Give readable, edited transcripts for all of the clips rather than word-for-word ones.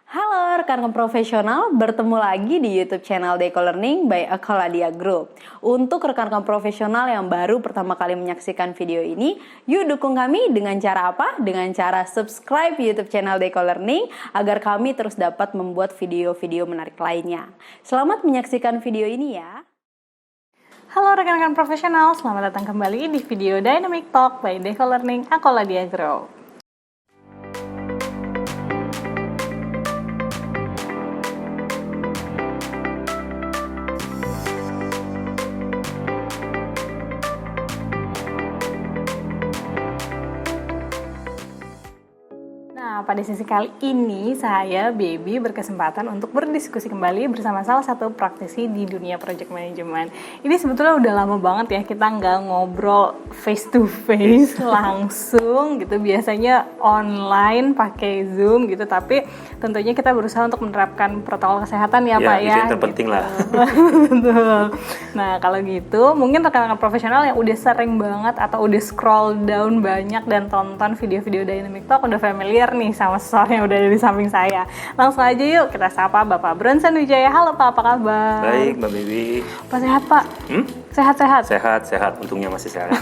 Halo rekan profesional, bertemu lagi di YouTube channel Deco Learning by Akoladia Group. Untuk rekan-rekan profesional yang baru pertama kali menyaksikan video ini, yuk dukung kami dengan cara apa? Dengan cara subscribe YouTube channel Deco Learning agar kami terus dapat membuat video-video menarik lainnya. Selamat menyaksikan video ini ya. Halo rekan-rekan profesional, selamat datang kembali di video Dynamic Talk by Deco Learning Akoladia Group. Pada sesi kali ini, saya, Baby, berkesempatan untuk berdiskusi kembali bersama salah satu praktisi di dunia project management. Ini sebetulnya udah lama banget ya kita nggak ngobrol face to face langsung gitu. Biasanya online pakai Zoom gitu, tapi tentunya kita berusaha untuk menerapkan protokol kesehatan ya Pak ya. Itu yang terpenting gitu. lah. Betul. Nah kalau gitu, mungkin rekan-rekan profesional yang udah sering banget atau udah scroll down banyak dan tonton video-video Dynamic Talk udah familiar nih sama seseorang yang udah ada di samping saya. Langsung aja yuk kita sapa Bapak Bronson Wijaya. Halo Pak, apa kabar? Baik Mbak Baby. Pak sehat Pak? Sehat-sehat? Sehat, untungnya masih sehat.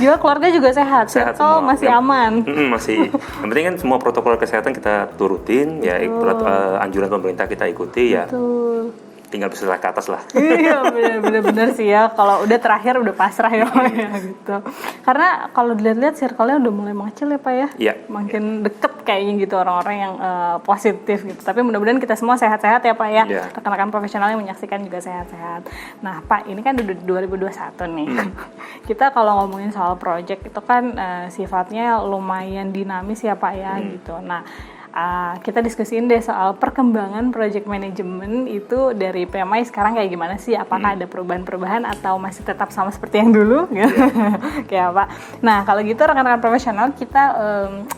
Juga keluarga juga sehat? Sehat semua? Masih aman? Masih. Yang penting kan semua protokol kesehatan kita turutin, ya anjuran pemerintah kita ikuti ya. Betul. Tinggal berserah ke atas lah. Iya benar-benar sih ya. Kalau udah terakhir udah pasrah ya Pak ya gitu. Karena kalau dilihat-lihat circle-nya udah mulai mengecil ya Pak ya. Iya. Makin deket kayaknya gitu orang-orang yang positif gitu. Tapi mudah-mudahan kita semua sehat-sehat ya Pak ya. Iya. Rekan-rekan profesional yang menyaksikan juga sehat-sehat. Nah Pak, ini kan udah 2021 nih. Kita kalau ngomongin soal project itu kan sifatnya lumayan dinamis ya Pak ya gitu. Nah kita diskusiin deh soal perkembangan project management itu dari PMI sekarang kayak gimana sih? Apakah ada perubahan-perubahan atau masih tetap sama seperti yang dulu? Kayak Pak. Nah kalau gitu rekan-rekan profesional kita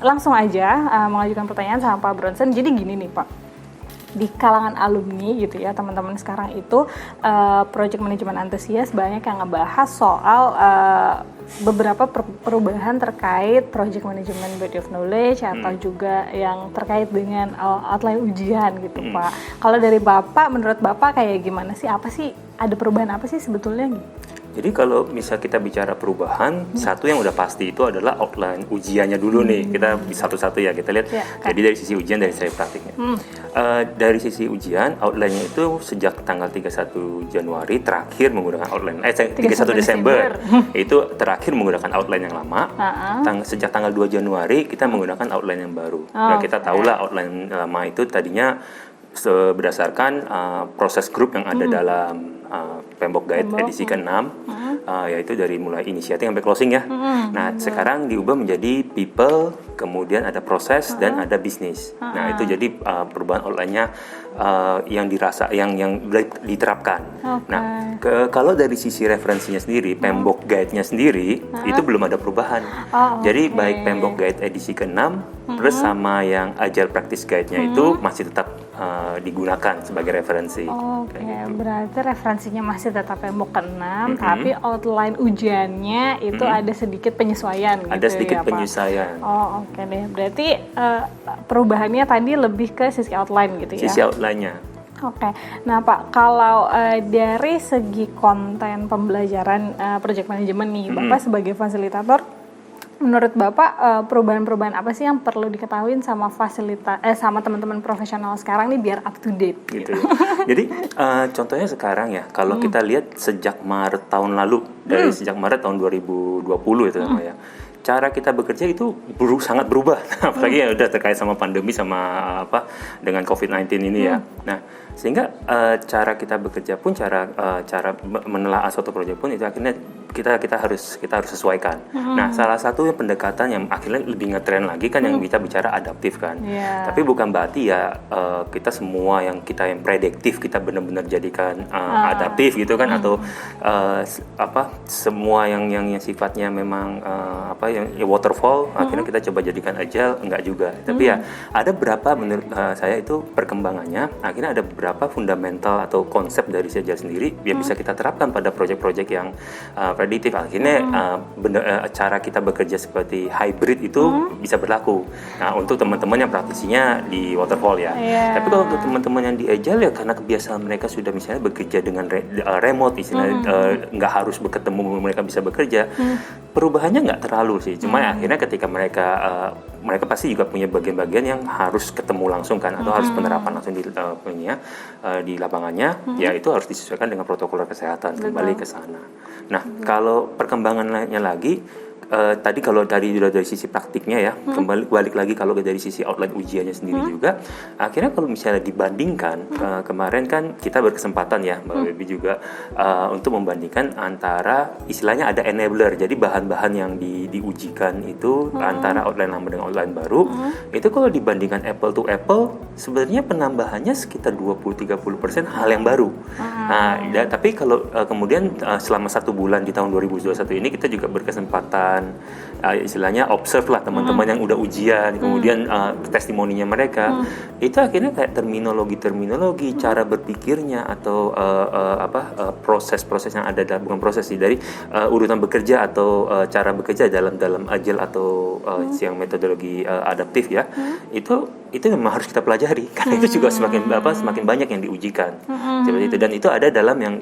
langsung aja mengajukan pertanyaan sama Pak Bronson. Jadi gini nih Pak, di kalangan alumni gitu ya teman-teman sekarang itu project management antusias banyak yang ngebahas soal beberapa perubahan terkait project management body of knowledge atau juga yang terkait dengan outline ujian gitu Pak. Kalau dari Bapak, menurut Bapak kayak gimana sih? Apa sih, ada perubahan apa sih sebetulnya gitu? Jadi kalau misal kita bicara perubahan, satu yang udah pasti itu adalah outline ujiannya dulu nih. Kita satu-satu ya, kita lihat. Jadi dari sisi ujian, dari sisi praktiknya. Dari sisi ujian, outline-nya itu sejak tanggal 31 Januari terakhir menggunakan outline. 31 Desember itu terakhir menggunakan outline yang lama. Sejak tanggal 2 Januari kita menggunakan outline yang baru. Nah, kita tahulah outline lama itu tadinya berdasarkan proses grup yang ada dalam Pembok Guide edisi ke-6, yaitu dari mulai initiating sampai closing ya. Nah, sekarang diubah menjadi people, kemudian ada proses dan ada bisnis. Nah, itu jadi perubahan outline-nya yang diterapkan. Nah, kalau dari sisi referensinya sendiri, Pembok Guide-nya sendiri itu belum ada perubahan. Jadi baik Pembok Guide edisi ke-6 terus sama yang Agile Practice Guide-nya itu masih tetap digunakan sebagai referensi. Gitu. Berarti referensinya masih tetap Pembok ke-6, tapi outline ujiannya itu ada sedikit penyesuaian gitu. Ada sedikit ya, penyesuaian. Oke deh. Berarti perubahannya tadi lebih ke sisi outline gitu ya. Sisi outline-nya. Oke. Nah Pak, kalau dari segi konten pembelajaran project management nih, Bapak sebagai fasilitator, menurut Bapak perubahan-perubahan apa sih yang perlu diketahui sama sama teman-teman profesional sekarang nih biar up to date gitu? Jadi contohnya sekarang ya, kalau kita lihat sejak Maret tahun lalu, sejak Maret tahun 2020 itu namanya. Cara kita bekerja itu sangat berubah, apalagi ya udah terkait sama pandemi sama dengan COVID-19 ini ya. Nah, sehingga cara kita bekerja pun cara menelaah suatu proyek pun itu akhirnya kita harus sesuaikan. Nah, salah satu pendekatan yang akhirnya lebih ngetren lagi kan yang kita bicara adaptif kan. Tapi bukan berarti ya kita semua yang prediktif kita benar-benar jadikan adaptif gitu kan, atau semua yang sifatnya memang yang waterfall akhirnya kita coba jadikan agile, enggak juga. Tapi ya ada berapa menurut saya itu perkembangannya akhirnya ada beberapa fundamental atau konsep dari si agile sendiri yang bisa kita terapkan pada proyek-proyek yang prediktif. Akhirnya cara kita bekerja seperti hybrid itu bisa berlaku. Nah, untuk teman-teman yang praktisinya di waterfall ya. Tapi kalau untuk teman-teman yang di agile ya karena kebiasaan mereka sudah misalnya bekerja dengan remote, istilahnya nggak harus bertemu, mereka bisa bekerja. Perubahannya nggak terlalu sih. Cuma akhirnya ketika mereka pasti juga punya bagian-bagian yang harus ketemu langsung kan, atau harus penerapan langsung di lapangannya, ya itu harus disesuaikan dengan protokol kesehatan. Kembali ke sana. Nah, kalau perkembangan lainnya lagi, tadi kalau dari sisi praktiknya ya, balik lagi kalau dari sisi outline ujiannya sendiri juga, akhirnya kalau misalnya dibandingkan, kemarin kan kita berkesempatan ya Mbak Baby juga untuk membandingkan antara istilahnya ada enabler, jadi bahan-bahan yang diujikan itu antara outline lama dengan outline baru, itu kalau dibandingkan apple to apple, sebenarnya penambahannya sekitar 20-30% hal yang baru. Nah, tapi kalau kemudian selama 1 bulan di tahun 2021 ini kita juga berkesempatan istilahnya observe lah teman-teman yang udah ujian, kemudian testimoninya mereka, itu akhirnya kayak terminologi, cara berpikirnya atau proses-proses yang ada dalam, bukan proses sih, dari urutan bekerja atau cara bekerja dalam agile atau yang metodologi adaptif ya, itu memang harus kita pelajari karena itu juga semakin banyak yang diujikan seperti itu, dan itu ada dalam yang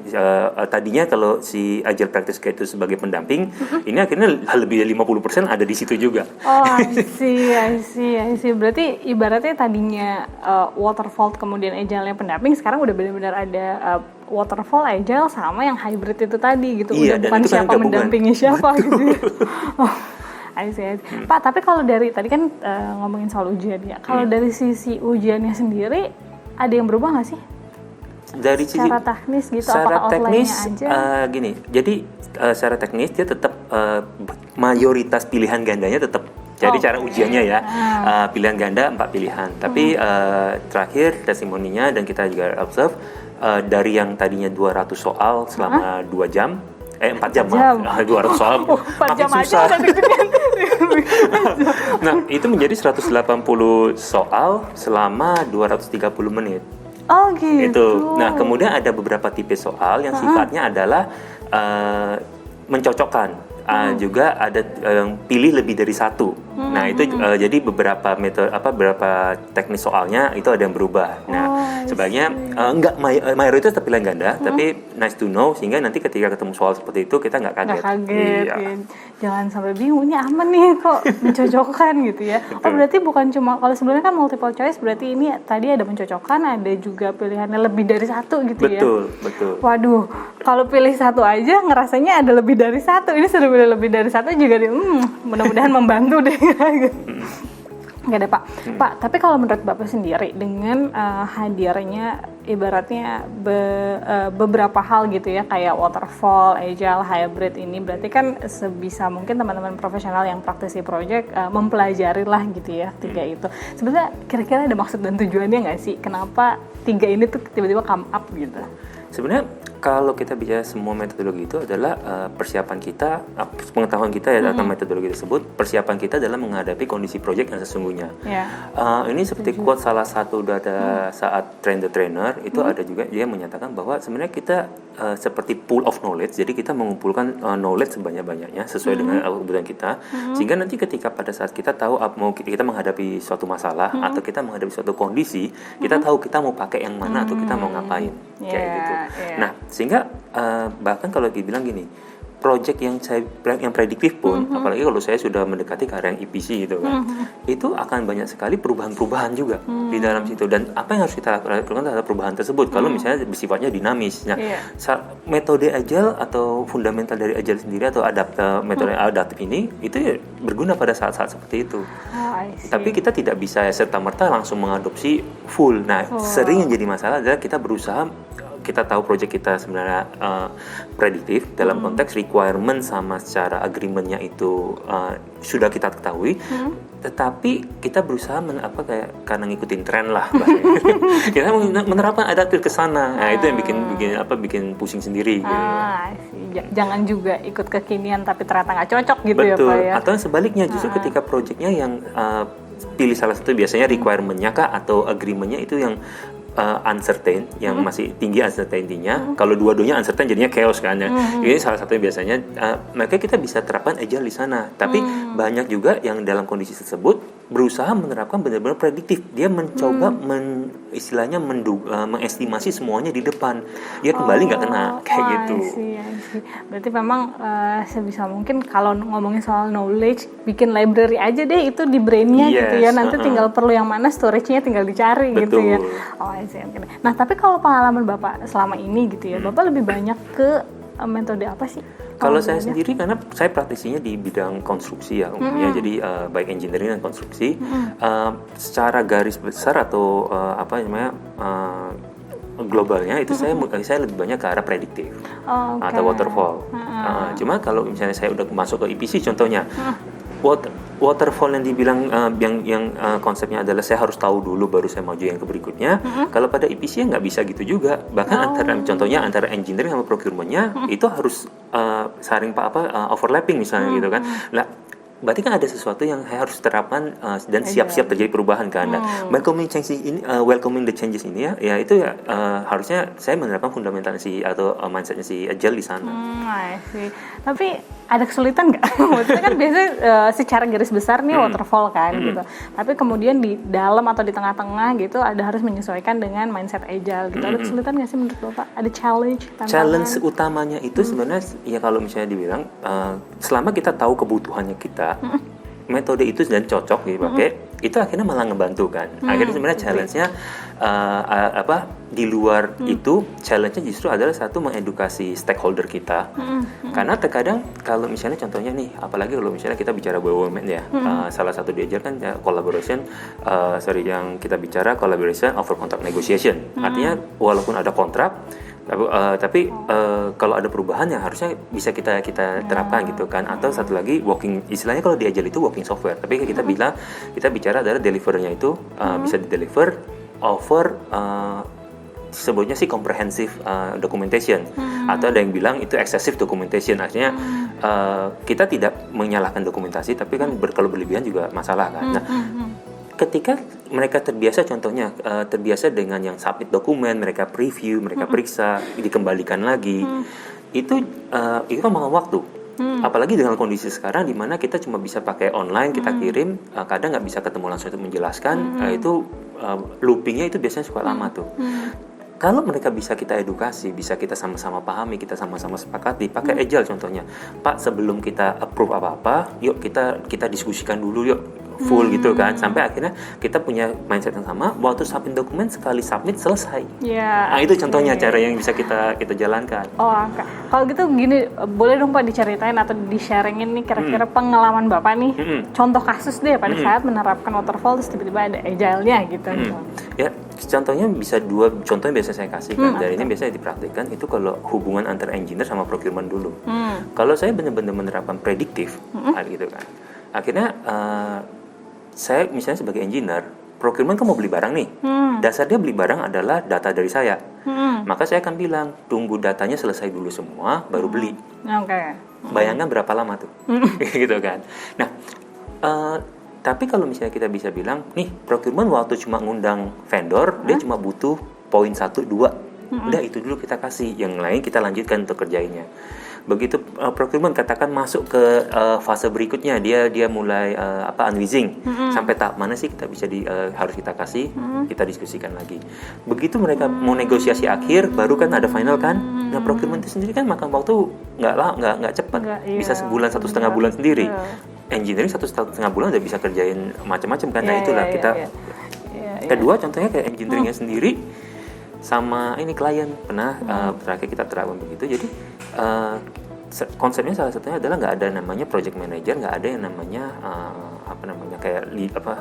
tadinya kalau si agile practice guide itu sebagai pendamping, ini akhirnya lebih dari 50% ada di situ juga. Oh, I see. Berarti ibaratnya tadinya waterfall kemudian agile yang pendamping, sekarang udah benar-benar ada waterfall, agile sama yang hybrid itu tadi gitu. Iya, udah bukan siapa mendampingi siapa gitu. I see. Pak, tapi kalau dari tadi kan ngomongin soal ujian ya. Kalau dari sisi ujiannya sendiri ada yang berubah nggak sih? Dari secara teknis gitu, secara apakah teknis aja? Gini, jadi secara teknis dia tetap mayoritas pilihan gandanya tetap. Jadi cara ujiannya ya pilihan ganda 4 pilihan. Tapi terakhir testimoninya dan kita juga observe dari yang tadinya 200 soal selama 2 jam. 4 jam. 200 soal makin susah. Nah, itu menjadi 180 soal selama 230 menit. Oh gitu. Nah, kemudian ada beberapa tipe soal yang sifatnya adalah mencocokkan. Juga ada yang pilih lebih dari satu. Nah, itu jadi beberapa beberapa teknis soalnya itu ada yang berubah. Nah, sebaiknya enggak mayoritas tetap pilihan ganda, tapi nice to know sehingga nanti ketika ketemu soal seperti itu kita nggak kaget. Iya. Jangan sampai bingung, ini aman nih kok mencocokkan gitu ya. Oh, berarti bukan cuma, kalau sebelumnya kan multiple choice, berarti ini tadi ada mencocokkan, ada juga pilihannya lebih dari satu gitu ya. Betul. Waduh, kalau pilih satu aja ngerasanya ada lebih dari satu. Ini sudah lebih dari satu juga mudah-mudahan membantu deh. Nggak ada Pak. Pak, tapi kalau menurut Bapak sendiri dengan hadirnya ibaratnya beberapa hal gitu ya, kayak waterfall, agile, hybrid ini, berarti kan sebisa mungkin teman-teman profesional yang praktisi project mempelajari lah gitu ya 3 itu. Sebenarnya kira-kira ada maksud dan tujuannya nggak sih? Kenapa 3 ini tuh tiba-tiba come up gitu? Sebenarnya kalau kita bicara semua metodologi itu adalah persiapan kita, pengetahuan kita ya tentang metodologi tersebut, persiapan kita dalam menghadapi kondisi proyek yang sesungguhnya. Ini seperti quote salah satu data saat train the trainer itu ada juga dia menyatakan bahwa sebenarnya kita seperti pool of knowledge, jadi kita mengumpulkan knowledge sebanyak-banyaknya sesuai dengan kebutuhan kita, sehingga nanti ketika pada saat kita tahu mau kita menghadapi suatu masalah atau kita menghadapi suatu kondisi, kita tahu kita mau pakai yang mana atau kita mau ngapain kayak gitu. Nah, sehingga bahkan kalau dibilang gini, project yang prediktif pun, apalagi kalau saya sudah mendekati ke area yang EPC gitu kan, itu akan banyak sekali perubahan-perubahan juga di dalam situ. Dan apa yang harus kita lakukan terhadap perubahan tersebut? Kalau misalnya bersifatnya dinamis. Nah, metode agile atau fundamental dari agile sendiri atau metode adaptif ini itu ya berguna pada saat-saat seperti itu. Tapi kita tidak bisa serta-merta langsung mengadopsi full. Nah, sering yang jadi masalah adalah kita berusaha, kita tahu project kita sebenarnya prediktif dalam konteks requirement sama secara agreement-nya itu sudah kita ketahui, tetapi kita berusaha karena ngikutin tren lah, kita menerapkan adaptif ke sana. Nah, itu yang bikin pusing sendiri. Jangan juga ikut kekinian tapi ternyata nggak cocok gitu. Betul. Ya Pak ya. Atau sebaliknya justru ketika project-nya yang pilih salah satu biasanya requirement-nya kah atau agreement-nya itu yang uncertain, yang masih tinggi uncertainty-nya. Kalau dua-duanya uncertain jadinya chaos kan ya. Ini salah satunya biasanya maka kita bisa terapkan agile di sana. Tapi banyak juga yang dalam kondisi tersebut berusaha menerapkan benar-benar prediktif. Dia mencoba istilahnya mengestimasi semuanya di depan. Dia kembali nggak kena kayak gitu. I see. Berarti memang sebisa mungkin kalau ngomongin soal knowledge, bikin library aja deh itu di brainnya gitu ya. Nanti tinggal perlu yang mana, storage-nya tinggal dicari. Betul. Gitu ya. I see. Okay. Nah, tapi kalau pengalaman Bapak selama ini gitu ya, Bapak lebih banyak ke metode apa sih? Kalau saya sendiri, karena saya praktisinya di bidang konstruksi ya umumnya, jadi baik engineering dan konstruksi, secara garis besar atau globalnya itu saya lebih banyak ke arah prediktif atau waterfall. Cuma kalau misalnya saya udah masuk ke EPC contohnya, waterfall yang dibilang yang konsepnya adalah saya harus tahu dulu baru saya maju yang ke berikutnya. Kalau pada EPC nggak bisa gitu juga. Bahkan contohnya antara engineering sama procurement-nya itu harus saling overlapping misalnya gitu kan. Nah, berarti kan ada sesuatu yang harus terapkan dan siap-siap terjadi perubahan kan. Nah, welcoming the changes ini ya itu harusnya saya menerapkan fundamental atau mindsetnya si agile di sana. I see. Tapi ada kesulitan nggak? Maksudnya kan biasanya secara garis besar nih waterfall kan gitu. Tapi kemudian di dalam atau di tengah-tengah gitu harus menyesuaikan dengan mindset agile gitu. Ada kesulitan nggak sih menurut Bapak? Ada challenge? Tantangan? Challenge utamanya itu sebenarnya ya kalau misalnya dibilang selama kita tahu kebutuhannya kita, metode itu dan cocok dipakai, itu akhirnya malah ngebantu kan. Akhirnya sebenarnya challenge-nya di luar itu, challenge-nya justru adalah satu mengedukasi stakeholder kita. Karena terkadang kalau misalnya contohnya nih, apalagi kalau misalnya kita bicara BUMN ya, salah satu diajar kan collaboration, yang kita bicara collaboration over contract negotiation. Artinya walaupun ada kontrak, tapi kalau ada perubahan ya harusnya bisa kita terapkan gitu kan. Atau satu lagi istilahnya kalau di Agile itu working software, tapi kita bicara adalah delivernya itu bisa di-deliver over sebutnya sih comprehensive documentation, atau ada yang bilang itu excessive documentation. Artinya kita tidak menyalahkan dokumentasi, tapi kan kalau berlebihan juga masalah kan. Nah, ketika mereka terbiasa dengan yang submit dokumen, mereka preview, mereka periksa, dikembalikan lagi, itu kan makan waktu. Apalagi dengan kondisi sekarang di mana kita cuma bisa pakai online, kita kirim, kadang nggak bisa ketemu langsung untuk menjelaskan, itu loopingnya itu biasanya suka lama tuh. Kalau mereka bisa kita edukasi, bisa kita sama-sama pahami, kita sama-sama sepakati, pakai agile contohnya. Pak, sebelum kita approve apa-apa, yuk kita diskusikan dulu yuk, full gitu kan, sampai akhirnya kita punya mindset yang sama. Waktu submit dokumen, sekali submit selesai. Nah, itu contohnya cara yang bisa kita jalankan. Okay. Kalau gitu gini, boleh dong Pak diceritain atau di-sharingin nih kira-kira pengalaman Bapak nih, contoh kasus deh pada saat menerapkan waterfall terus tiba-tiba ada agile-nya gitu. Ya, contohnya bisa dua contoh yang biasa saya kasih kan, dan ini biasanya dipraktikkan itu kalau hubungan antara engineer sama procurement dulu. Kalau saya benar-benar menerapkan prediktif, gitu kan, akhirnya saya misalnya sebagai engineer, procurement kan mau beli barang nih, dasar dia beli barang adalah data dari saya, maka saya akan bilang tunggu datanya selesai dulu semua baru beli. Bayangkan berapa lama tuh, gitu kan. Nah, tapi kalau misalnya kita bisa bilang, nih procurement waktu cuma ngundang vendor, dia cuma butuh poin 1, 2, udah itu dulu kita kasih, yang lain kita lanjutkan untuk kerjainnya. Begitu procurement katakan masuk ke fase berikutnya, dia mulai analyzing, sampai tahap mana sih kita bisa harus kita kasih, kita diskusikan lagi. Begitu mereka mau negosiasi akhir, baru kan ada final kan. Nah, procurement itu sendiri kan makan waktu nggak cepat, bisa sebulan 1,5 bulan sendiri. Engineering 1,5 bulan udah bisa kerjain macam-macam kan. Nah, itulah kita. Kedua contohnya kayak engineeringnya sendiri sama ini klien pernah terakhir kita terapkan begitu. Jadi konsepnya salah satunya adalah nggak ada namanya project manager, nggak ada yang namanya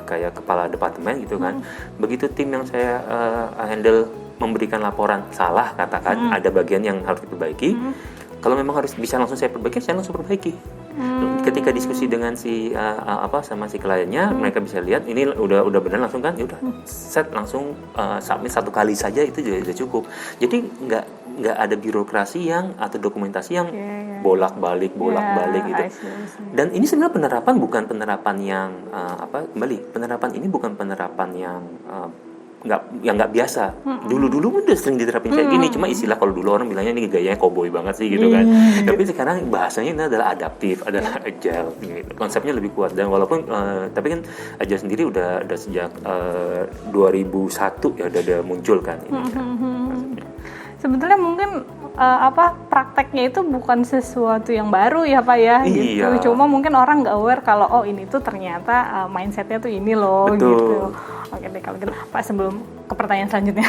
kayak kepala departemen gitu kan. Begitu tim yang saya handle memberikan laporan salah, katakan ada bagian yang harus diperbaiki. Kalau memang harus bisa langsung saya perbaiki, saya langsung perbaiki. Ketika diskusi dengan sama si kliennya, mereka bisa lihat ini udah benar langsung kan, ya udah set langsung submit 1 kali saja itu sudah cukup. Jadi nggak ada birokrasi atau dokumentasi yang bolak-balik gitu. Dan ini sebenarnya bukan penerapan yang penerapan ini bukan penerapan yang nggak biasa. Dulu udah sering diterapin kayak gini, cuma istilah kalau dulu orang bilangnya ini gayanya cowboy banget sih gitu kan. Tapi sekarang bahasanya ini adalah adaptif, adalah agile gitu. Konsepnya lebih kuat, dan walaupun tapi kan agile sendiri udah sejak 2001 ya udah muncul kan ini kan. Sebetulnya mungkin prakteknya itu bukan sesuatu yang baru ya Pak ya, gitu. Cuma mungkin orang nggak aware kalau ini tuh ternyata mindsetnya tuh ini loh. Betul. Gitu. Oke deh kalau gitu Pak, sebelum ke pertanyaan selanjutnya,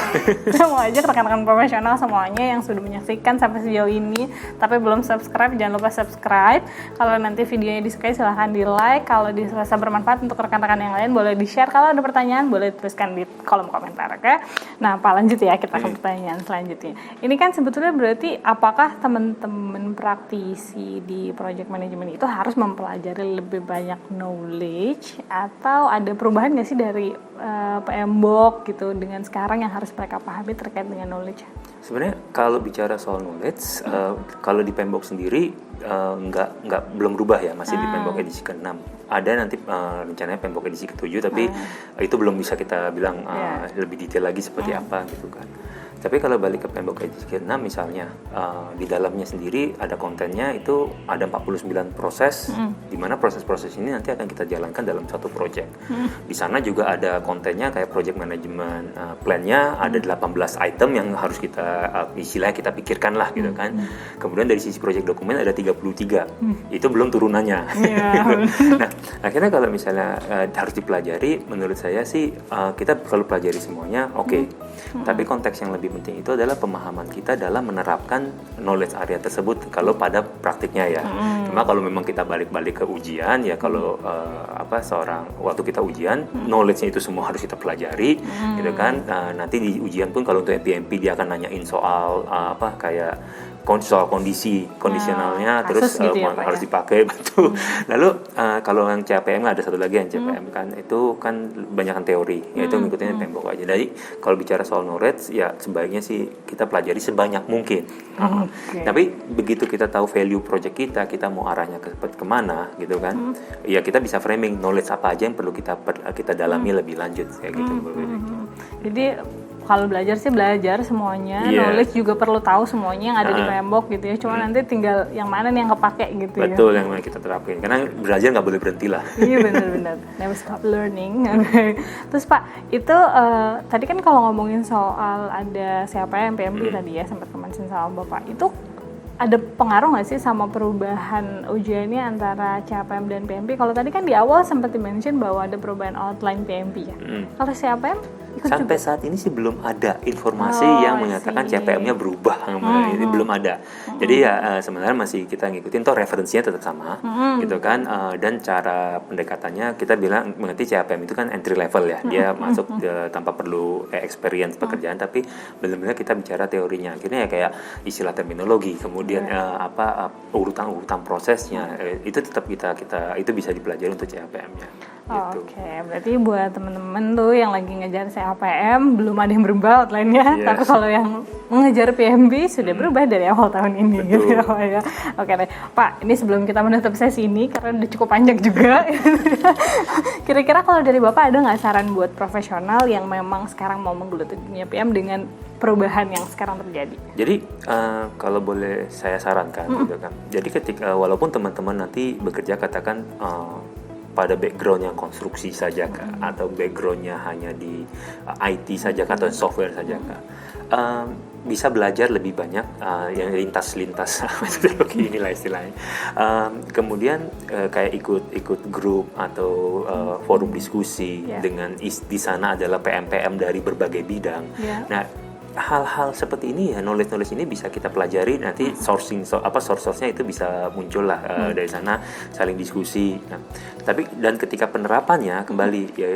saya mau ajak rekan-rekan profesional semuanya yang sudah menyaksikan sampai sejauh ini tapi belum subscribe, jangan lupa subscribe. Kalau nanti videonya disukai silahkan di like, kalau dirasa bermanfaat untuk rekan-rekan yang lain boleh di share, kalau ada pertanyaan boleh tuliskan di kolom komentar. Oke? Nah Pak, lanjut ya, kita ke pertanyaan selanjutnya. Ini kan sebetulnya berarti apakah teman-teman praktisi di project management itu harus mempelajari lebih banyak knowledge, atau ada perubahan nggak sih dari PMBOK gitu dengan sekarang yang harus mereka pahami terkait dengan knowledge? Sebenarnya kalau bicara soal knowledge, kalau di PMBOK sendiri belum berubah ya, masih di PMBOK edisi ke-6. Ada nanti rencananya PMBOK edisi ke-7, tapi itu belum bisa kita bilang lebih detail lagi seperti apa gitu kan. Tapi kalau balik ke PMBOK edisi ke-6 misalnya, di dalamnya sendiri ada kontennya, itu ada 49 proses, di mana proses-proses ini nanti akan kita jalankan dalam satu project. Di sana juga ada kontennya kayak project management plan-nya, ada 18 item yang harus kita istilahnya kita pikirkan lah gitu kan. Kemudian dari sisi project dokumen ada 33, itu belum turunannya. Nah, akhirnya kalau misalnya harus dipelajari, menurut saya sih kita kalau pelajari semuanya oke. Tapi konteks yang lebih penting itu adalah pemahaman kita dalam menerapkan knowledge area tersebut kalau pada praktiknya ya. Cuma kalau memang kita balik-balik ke ujian ya, kalau waktu kita ujian knowledge-nya itu semua harus kita pelajari gitu kan. Nanti di ujian pun kalau untuk PMP dia akan nanyain soal soal kondisionalnya, terus gitu ya, harus dipakai betul. Lalu kalau yang CAPM ada satu lagi yang CAPM kan itu kan banyakkan teori, yaitu ngikutin PMBOK aja. Jadi kalau bicara soal knowledge ya sebaiknya sih kita pelajari sebanyak mungkin. Tapi begitu kita tahu value project kita mau arahnya kemana gitu kan, ya kita bisa framing knowledge apa aja yang perlu kita dalami lebih lanjut kayak gitu. Jadi kalau belajar sih belajar semuanya, knowledge juga perlu tahu semuanya yang ada di PMBOK gitu ya. Cuma nanti tinggal yang mana nih yang kepake gitu. Betul, yang mana kita terapin. Karena belajar nggak boleh berhenti lah. Iya benar-benar, never stop learning. Terus Pak, itu tadi kan kalau ngomongin soal ada CAPM, PMP tadi ya, sempat kemention sama Bapak, itu ada pengaruh nggak sih sama perubahan ujiannya antara CAPM dan PMP? Kalau tadi kan di awal sempat di-mention bahwa ada perubahan outline PMP ya. Kalau CAPM sampai saat ini sih belum ada informasi yang menyatakan CAPM-nya berubah, ini belum ada. Jadi ya sebenarnya masih kita ngikutin, toh referensinya tetap sama, gitu kan. Dan cara pendekatannya kita bilang mengerti CAPM itu kan entry level ya, dia masuk tanpa perlu experience pekerjaan, tapi benar-benar kita bicara teorinya. Akhirnya ya kayak istilah terminologi, kemudian urutan prosesnya, itu tetap kita itu bisa dipelajari untuk CAPM-nya. Gitu. Oke, berarti buat teman-teman tuh yang lagi ngejar CAPM belum ada yang berubah outline-nya, tapi kalau yang mengejar PMP sudah berubah dari awal tahun ini. Gitu ya. Oke deh, Pak, ini sebelum kita menutup sesi ini karena udah cukup panjang juga, kira-kira kalau dari Bapak ada nggak saran buat profesional yang memang sekarang mau menggeluti dunia PM dengan perubahan yang sekarang terjadi? Jadi kalau boleh saya sarankan, gitu kan. Jadi ketika walaupun teman-teman nanti bekerja katakan pada background yang konstruksi saja kah, atau backgroundnya hanya di IT saja kah, atau software saja kah, bisa belajar lebih banyak yang lintas-lintas metodologi inilah istilahnya. Kemudian kayak ikut grup atau forum diskusi dengan di sana adalah PM dari berbagai bidang. Nah, hal-hal seperti ini ya, knowledge ini bisa kita pelajari, nanti source-nya itu bisa muncul lah dari sana, saling diskusi. Nah, tapi dan ketika penerapannya kembali ya,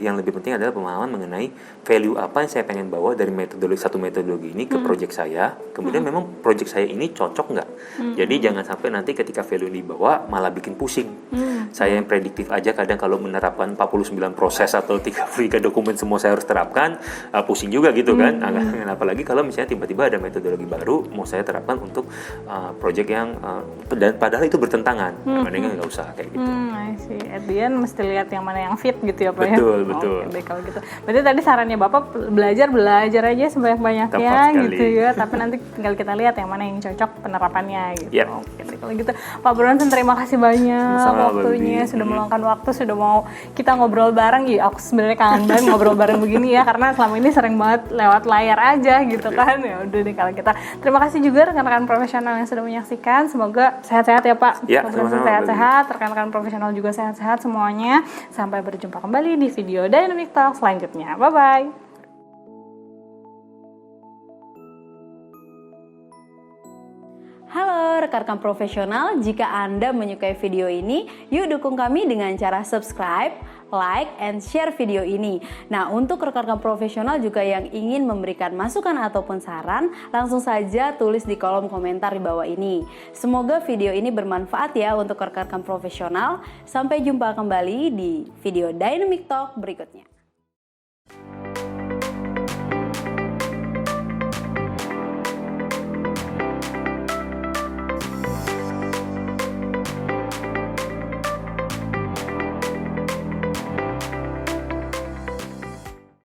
yang lebih penting adalah pemahaman mengenai value apa yang saya pengen bawa dari satu metodologi ini ke project saya. Kemudian memang project saya ini cocok nggak? Jadi jangan sampai nanti ketika value ini dibawa malah bikin pusing. Saya yang prediktif aja kadang kalau menerapkan 49 proses atau 33 dokumen semua saya harus terapkan, pusing juga gitu kan. jangan. Apalagi kalau misalnya tiba-tiba ada metodologi baru mau saya terapkan untuk project yang dan padahal itu bertentangan. Mendingan nggak usah kayak gitu. I see. At the end mesti lihat yang mana yang fit gitu ya Pak Betul, ya? betul. Oke deh kalau gitu. Berarti tadi sarannya Bapak belajar aja sebanyak-banyaknya Tepat sekali. gitu ya. Tapi nanti tinggal kita lihat yang mana yang cocok penerapannya gitu. Yep. Oke deh kalau gitu. Pak Bronson terima kasih banyak Sama-sama, waktunya Baby. sudah meluangkan waktu, sudah mau kita ngobrol bareng. Ya aku sebenarnya kangen banget ngobrol bareng begini ya karena selama ini sering banget lewat layar aja gitu kan. Ya udah deh kalau kita. Terima kasih juga rekan-rekan profesional yang sudah menyaksikan. Semoga sehat-sehat ya Pak. Ya, Pak Bronson sama-sama, sehat-sehat, rekan-rekan profesional juga sehat-sehat semuanya. Sampai berjumpa kembali di video Dynamic Talk selanjutnya. Bye-bye. Halo rekan-rekan profesional, jika Anda menyukai video ini, yuk dukung kami dengan cara subscribe, like, and share video ini. Nah, untuk rekan-rekan profesional juga yang ingin memberikan masukan ataupun saran, langsung saja tulis di kolom komentar di bawah ini. Semoga video ini bermanfaat ya untuk rekan-rekan profesional. Sampai jumpa kembali di video Dynamic Talk berikutnya.